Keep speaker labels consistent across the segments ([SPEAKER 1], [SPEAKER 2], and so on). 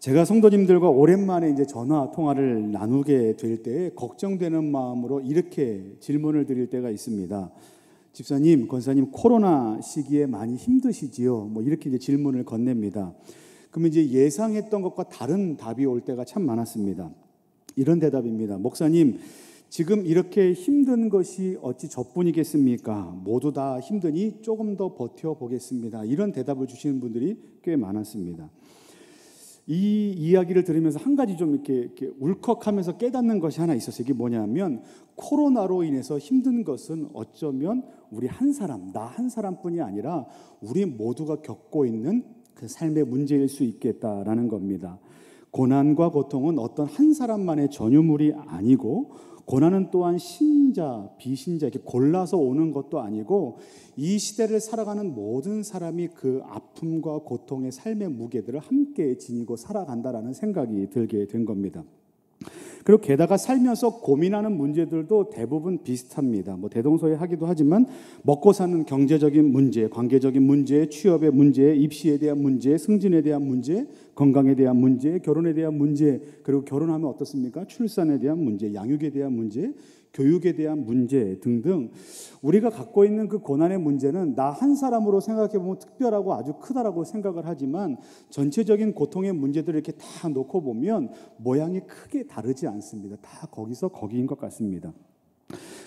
[SPEAKER 1] 제가 성도님들과 오랜만에 이제 전화 통화를 나누게 될 때 걱정되는 마음으로 이렇게 질문을 드릴 때가 있습니다. 집사님, 권사님, 코로나 시기에 많이 힘드시지요? 뭐 이렇게 이제 질문을 건넵니다. 그러면 이제 예상했던 것과 다른 답이 올 때가 참 많았습니다. 이런 대답입니다. 목사님, 지금 이렇게 힘든 것이 어찌 저뿐이겠습니까? 모두 다 힘드니 조금 더 버텨보겠습니다. 이런 대답을 주시는 분들이 꽤 많았습니다. 이 이야기를 들으면서 한 가지 좀 이렇게 울컥하면서 깨닫는 것이 하나 있었어요. 이게 뭐냐면 코로나로 인해서 힘든 것은 어쩌면 우리 한 사람, 나 한 사람뿐이 아니라 우리 모두가 겪고 있는 그 삶의 문제일 수 있겠다라는 겁니다. 고난과 고통은 어떤 한 사람만의 전유물이 아니고 고난은 또한 신자, 비신자 이렇게 골라서 오는 것도 아니고 이 시대를 살아가는 모든 사람이 그 아픔과 고통의 삶의 무게들을 함께 지니고 살아간다라는 생각이 들게 된 겁니다. 그리고 게다가 살면서 고민하는 문제들도 대부분 비슷합니다. 뭐 대동소이하기도 하지만 먹고 사는 경제적인 문제, 관계적인 문제, 취업의 문제, 입시에 대한 문제, 승진에 대한 문제, 건강에 대한 문제, 결혼에 대한 문제, 그리고 결혼하면 어떻습니까? 출산에 대한 문제, 양육에 대한 문제, 교육에 대한 문제 등등 우리가 갖고 있는 그 고난의 문제는 나 한 사람으로 생각해 보면 특별하고 아주 크다라고 생각을 하지만 전체적인 고통의 문제들을 이렇게 다 놓고 보면 모양이 크게 다르지 않습니다. 다 거기서 거기인 것 같습니다.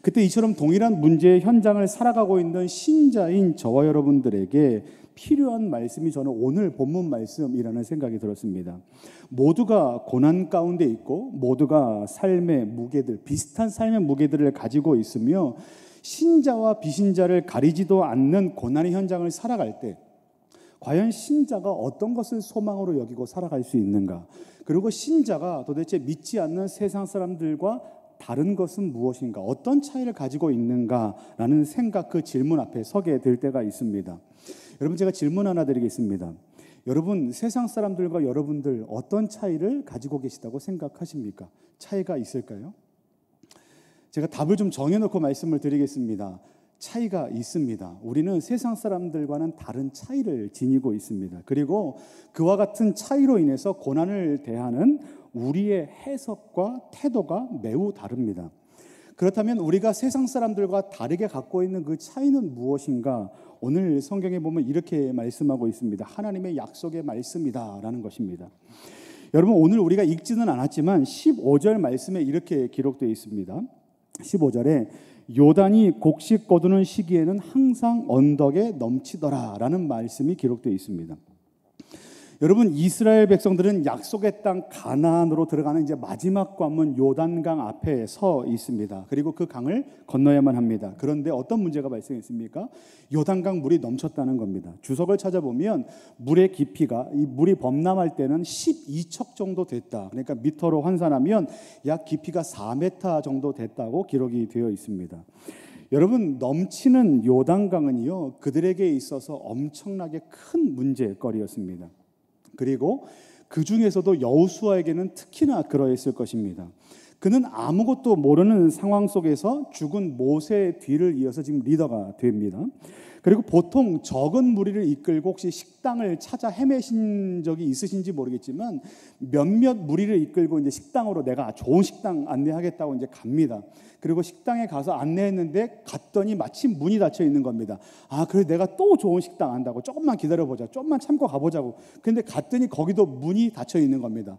[SPEAKER 1] 그때 이처럼 동일한 문제의 현장을 살아가고 있는 신자인 저와 여러분들에게 필요한 말씀이 저는 오늘 본문 말씀이라는 생각이 들었습니다. 모두가 고난 가운데 있고 모두가 삶의 무게들, 비슷한 삶의 무게들을 가지고 있으며 신자와 비신자를 가리지도 않는 고난의 현장을 살아갈 때 과연 신자가 어떤 것을 소망으로 여기고 살아갈 수 있는가? 그리고 신자가 도대체 믿지 않는 세상 사람들과 다른 것은 무엇인가? 어떤 차이를 가지고 있는가라는 생각, 그 질문 앞에 서게 될 때가 있습니다. 여러분, 제가 질문 하나 드리겠습니다. 여러분, 세상 사람들과 여러분들 어떤 차이를 가지고 계시다고 생각하십니까? 차이가 있을까요? 제가 답을 좀 정해놓고 말씀을 드리겠습니다. 차이가 있습니다. 우리는 세상 사람들과는 다른 차이를 지니고 있습니다. 그리고 그와 같은 차이로 인해서 고난을 대하는 우리의 해석과 태도가 매우 다릅니다. 그렇다면 우리가 세상 사람들과 다르게 갖고 있는 그 차이는 무엇인가? 오늘 성경에 보면 이렇게 말씀하고 있습니다. 하나님의 약속의 말씀이다라는 것입니다. 여러분, 오늘 우리가 읽지는 않았지만 15절 말씀에 이렇게 기록되어 있습니다. 15절에 요단이 곡식 거두는 시기에는 항상 언덕에 넘치더라라는 말씀이 기록되어 있습니다. 여러분, 이스라엘 백성들은 약속의 땅 가나안으로 들어가는 이제 마지막 관문 요단강 앞에 서 있습니다. 그리고 그 강을 건너야만 합니다. 그런데 어떤 문제가 발생했습니까? 요단강 물이 넘쳤다는 겁니다. 주석을 찾아보면 물의 깊이가 이 물이 범람할 때는 12척 정도 됐다. 그러니까 미터로 환산하면 약 깊이가 4m 정도 됐다고 기록이 되어 있습니다. 여러분, 넘치는 요단강은요 그들에게 있어서 엄청나게 큰 문제거리였습니다. 그리고 그 중에서도 여호수아에게는 특히나 그러했을 것입니다. 그는 아무것도 모르는 상황 속에서 죽은 모세의 뒤를 이어서 지금 리더가 됩니다. 그리고 보통 적은 무리를 이끌고 혹시 식당을 찾아 헤매신 적이 있으신지 모르겠지만 몇몇 무리를 이끌고 이제 식당으로 내가 좋은 식당 안내하겠다고 이제 갑니다. 그리고 식당에 가서 안내했는데 갔더니 마침 문이 닫혀 있는 겁니다. 아, 그래 내가 또 좋은 식당 안다고 조금만 기다려보자. 조금만 참고 가보자고. 근데 갔더니 거기도 문이 닫혀 있는 겁니다.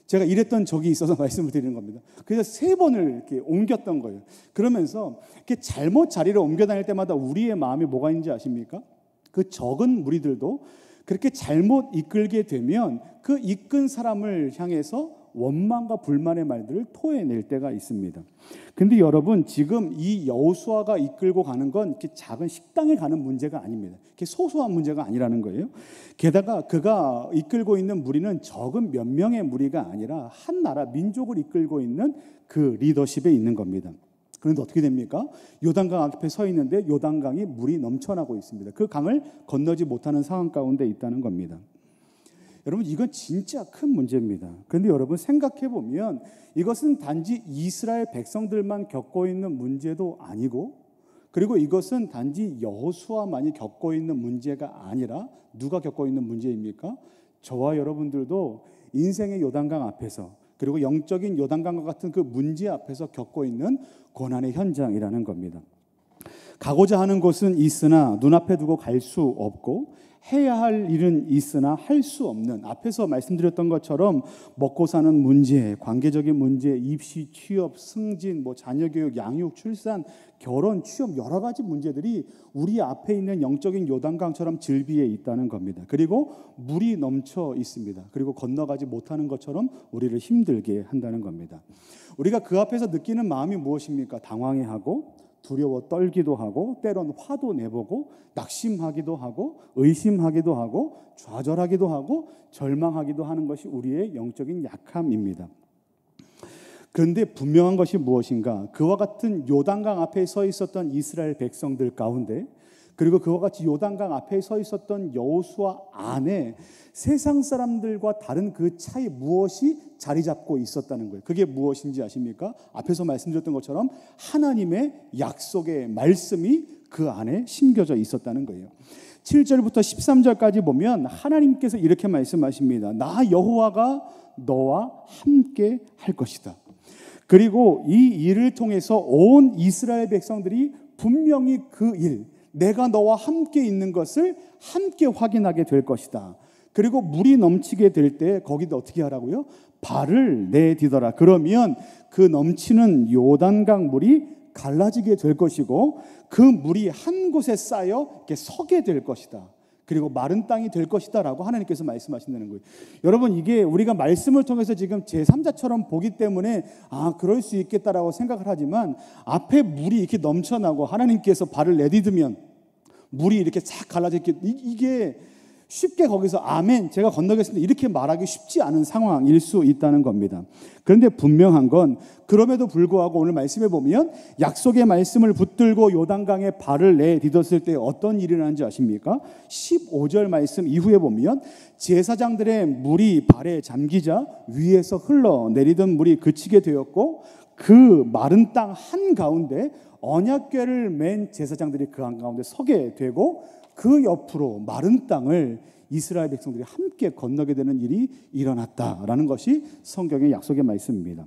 [SPEAKER 1] 제가 이랬던 적이 있어서 말씀을 드리는 겁니다. 그래서 3번을 이렇게 옮겼던 거예요. 그러면서 이렇게 잘못 자리를 옮겨 다닐 때마다 우리의 마음이 뭐가 있는지 아십니까? 그 적은 무리들도 그렇게 잘못 이끌게 되면 그 이끈 사람을 향해서 원망과 불만의 말들을 토해낼 때가 있습니다. 근데 여러분, 지금 이 여호수아가 이끌고 가는 건 이렇게 작은 식당에 가는 문제가 아닙니다. 이렇게 소소한 문제가 아니라는 거예요. 게다가 그가 이끌고 있는 무리는 적은 몇 명의 무리가 아니라 한 나라 민족을 이끌고 있는 그 리더십에 있는 겁니다. 그런데 어떻게 됩니까? 요단강 앞에 서 있는데 요단강이 물이 넘쳐나고 있습니다. 그 강을 건너지 못하는 상황 가운데 있다는 겁니다. 여러분, 이건 진짜 큰 문제입니다. 그런데 여러분, 생각해 보면 이것은 단지 이스라엘 백성들만 겪고 있는 문제도 아니고, 그리고 이것은 단지 여호수아만이 겪고 있는 문제가 아니라 누가 겪고 있는 문제입니까? 저와 여러분들도 인생의 요단강 앞에서, 그리고 영적인 요단강과 같은 그 문제 앞에서 겪고 있는 고난의 현장이라는 겁니다. 가고자 하는 곳은 있으나 눈앞에 두고 갈 수 없고, 해야 할 일은 있으나 할 수 없는, 앞에서 말씀드렸던 것처럼 먹고 사는 문제, 관계적인 문제, 입시, 취업, 승진, 자녀 교육, 양육, 출산, 결혼, 취업, 여러 가지 문제들이 우리 앞에 있는 영적인 요단강처럼 질비해 있다는 겁니다. 그리고 물이 넘쳐 있습니다. 그리고 건너가지 못하는 것처럼 우리를 힘들게 한다는 겁니다. 우리가 그 앞에서 느끼는 마음이 무엇입니까? 당황해하고, 두려워 떨기도 하고, 때론 화도 내보고, 낙심하기도 하고, 의심하기도 하고, 좌절하기도 하고, 절망하기도 하는 것이 우리의 영적인 약함입니다. 그런데 분명한 것이 무엇인가? 그와 같은 요단강 앞에 서 있었던 이스라엘 백성들 가운데, 그리고 그와 같이 요단강 앞에 서 있었던 여호수아 안에 세상 사람들과 다른 그 차이, 무엇이 자리 잡고 있었다는 거예요. 그게 무엇인지 아십니까? 앞에서 말씀드렸던 것처럼 하나님의 약속의 말씀이 그 안에 심겨져 있었다는 거예요. 7절부터 13절까지 보면 하나님께서 이렇게 말씀하십니다. 나 여호와가 너와 함께 할 것이다. 그리고 이 일을 통해서 온 이스라엘 백성들이 분명히 그 일, 내가 너와 함께 있는 것을 함께 확인하게 될 것이다. 그리고 물이 넘치게 될 때 거기도 어떻게 하라고요? 발을 내디더라. 그러면 그 넘치는 요단강 물이 갈라지게 될 것이고, 그 물이 한 곳에 쌓여 이렇게 서게 될 것이다. 그리고 마른 땅이 될 것이다 라고 하나님께서 말씀하신다는 거예요. 여러분, 이게 우리가 말씀을 통해서 지금 제3자처럼 보기 때문에 그럴 수 있겠다라고 생각을 하지만, 앞에 물이 이렇게 넘쳐나고 하나님께서 발을 내디디면 물이 이렇게 싹 갈라지게, 이게 쉽게 거기서 아멘 제가 건너겠습니다 이렇게 말하기 쉽지 않은 상황일 수 있다는 겁니다. 그런데 분명한 건, 그럼에도 불구하고 오늘 말씀해 보면 약속의 말씀을 붙들고 요단강에 발을 내딛었을 때 어떤 일이 일어나는지 아십니까? 15절 말씀 이후에 보면 제사장들의 물이 발에 잠기자 위에서 흘러내리던 물이 그치게 되었고, 그 마른 땅 한가운데 언약궤를 맨 제사장들이 그 한가운데 서게 되고, 그 옆으로 마른 땅을 이스라엘 백성들이 함께 건너게 되는 일이 일어났다라는 것이 성경의 약속의 말씀입니다.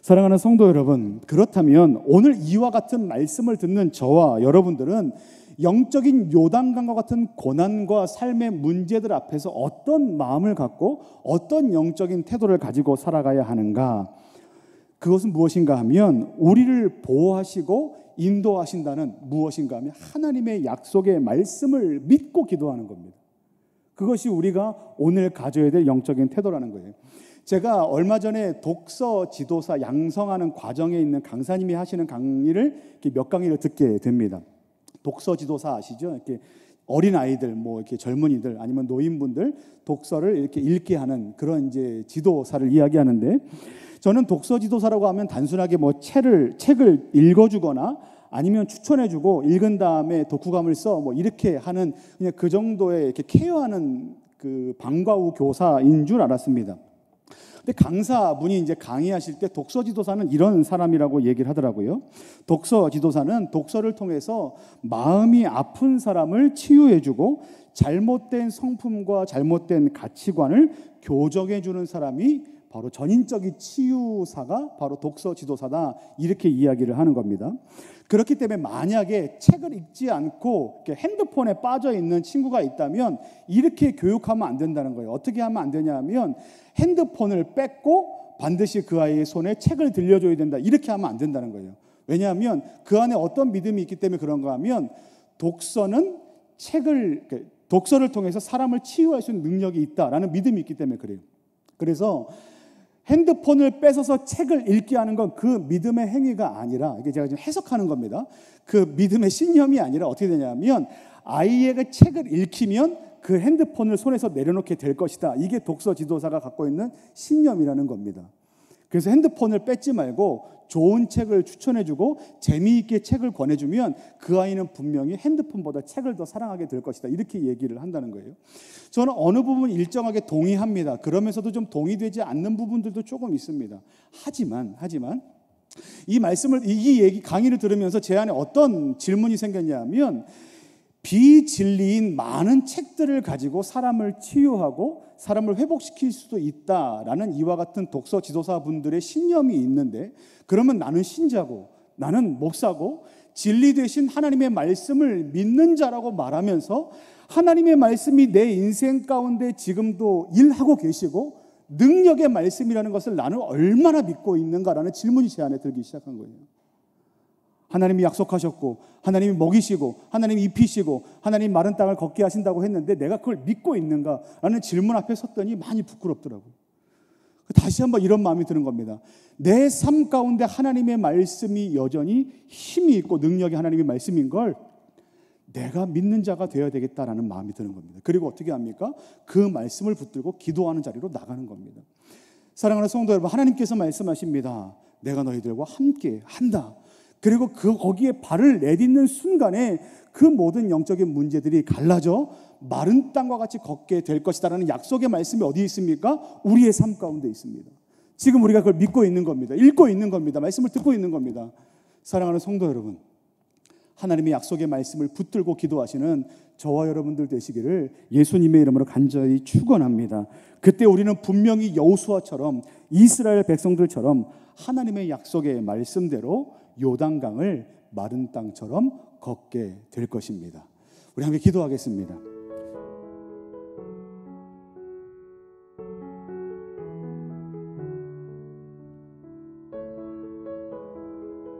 [SPEAKER 1] 사랑하는 성도 여러분, 그렇다면 오늘 이와 같은 말씀을 듣는 저와 여러분들은 영적인 요단강과 같은 고난과 삶의 문제들 앞에서 어떤 마음을 갖고 어떤 영적인 태도를 가지고 살아가야 하는가? 그것은 무엇인가 하면 우리를 보호하시고 인도하신다는, 무엇인가 하면 하나님의 약속의 말씀을 믿고 기도하는 겁니다. 그것이 우리가 오늘 가져야 될 영적인 태도라는 거예요. 제가 얼마 전에 독서 지도사 양성하는 과정에 있는 강사님이 하시는 강의를 몇 강의를 듣게 됩니다. 독서 지도사 아시죠? 이렇게 어린 아이들, 이렇게 젊은이들 아니면 노인분들 독서를 이렇게 읽게 하는 그런 이제 지도사를 이야기하는데, 저는 독서 지도사라고 하면 단순하게 책을 읽어주거나 아니면 추천해주고 읽은 다음에 독후감을 써 이렇게 하는 그냥 그 정도의 이렇게 케어하는 그 방과 후 교사인 줄 알았습니다. 근데 강사분이 이제 강의하실 때 독서 지도사는 이런 사람이라고 얘기를 하더라고요. 독서 지도사는 독서를 통해서 마음이 아픈 사람을 치유해주고 잘못된 성품과 잘못된 가치관을 교정해주는 사람이 바로 전인적인 치유사가 바로 독서 지도사다, 이렇게 이야기를 하는 겁니다. 그렇기 때문에 만약에 책을 읽지 않고 핸드폰에 빠져 있는 친구가 있다면 이렇게 교육하면 안 된다는 거예요. 어떻게 하면 안 되냐 하면 핸드폰을 뺏고 반드시 그 아이의 손에 책을 들려줘야 된다, 이렇게 하면 안 된다는 거예요. 왜냐하면 그 안에 어떤 믿음이 있기 때문에 그런가 하면, 독서를 통해서 사람을 치유할 수 있는 능력이 있다라는 믿음이 있기 때문에 그래요. 그래서 핸드폰을 뺏어서 책을 읽게 하는 건 그 믿음의 행위가 아니라, 이게 제가 지금 해석하는 겁니다. 그 믿음의 신념이 아니라 어떻게 되냐면, 아이에게 책을 읽히면 그 핸드폰을 손에서 내려놓게 될 것이다. 이게 독서 지도사가 갖고 있는 신념이라는 겁니다. 그래서 핸드폰을 뺏지 말고 좋은 책을 추천해주고 재미있게 책을 권해주면 그 아이는 분명히 핸드폰보다 책을 더 사랑하게 될 것이다, 이렇게 얘기를 한다는 거예요. 저는 어느 부분 일정하게 동의합니다. 그러면서도 좀 동의되지 않는 부분들도 조금 있습니다. 하지만 이 강의를 들으면서 제 안에 어떤 질문이 생겼냐면, 비진리인 많은 책들을 가지고 사람을 치유하고 사람을 회복시킬 수도 있다라는 이와 같은 독서 지도사분들의 신념이 있는데, 그러면 나는 신자고 나는 목사고 진리 되신 하나님의 말씀을 믿는 자라고 말하면서 하나님의 말씀이 내 인생 가운데 지금도 일하고 계시고 능력의 말씀이라는 것을 나는 얼마나 믿고 있는가라는 질문이 제 안에 들기 시작한 거예요. 하나님이 약속하셨고 하나님이 먹이시고 하나님이 입히시고 하나님이 마른 땅을 걷게 하신다고 했는데 내가 그걸 믿고 있는가라는 질문 앞에 섰더니 많이 부끄럽더라고요. 다시 한번 이런 마음이 드는 겁니다. 내 삶 가운데 하나님의 말씀이 여전히 힘이 있고 능력이 하나님의 말씀인 걸 내가 믿는 자가 되어야 되겠다라는 마음이 드는 겁니다. 그리고 어떻게 합니까? 그 말씀을 붙들고 기도하는 자리로 나가는 겁니다. 사랑하는 성도 여러분, 하나님께서 말씀하십니다. 내가 너희들과 함께 한다. 그리고 거기에 발을 내딛는 순간에 그 모든 영적인 문제들이 갈라져 마른 땅과 같이 걷게 될 것이다라는 약속의 말씀이 어디에 있습니까? 우리의 삶 가운데 있습니다. 지금 우리가 그걸 믿고 있는 겁니다. 읽고 있는 겁니다. 말씀을 듣고 있는 겁니다. 사랑하는 성도 여러분, 하나님의 약속의 말씀을 붙들고 기도하시는 저와 여러분들 되시기를 예수님의 이름으로 간절히 축원합니다. 그때 우리는 분명히 여호수아처럼 이스라엘 백성들처럼 하나님의 약속의 말씀대로 요단강을 마른 땅처럼 걷게 될 것입니다. 우리 함께 기도하겠습니다.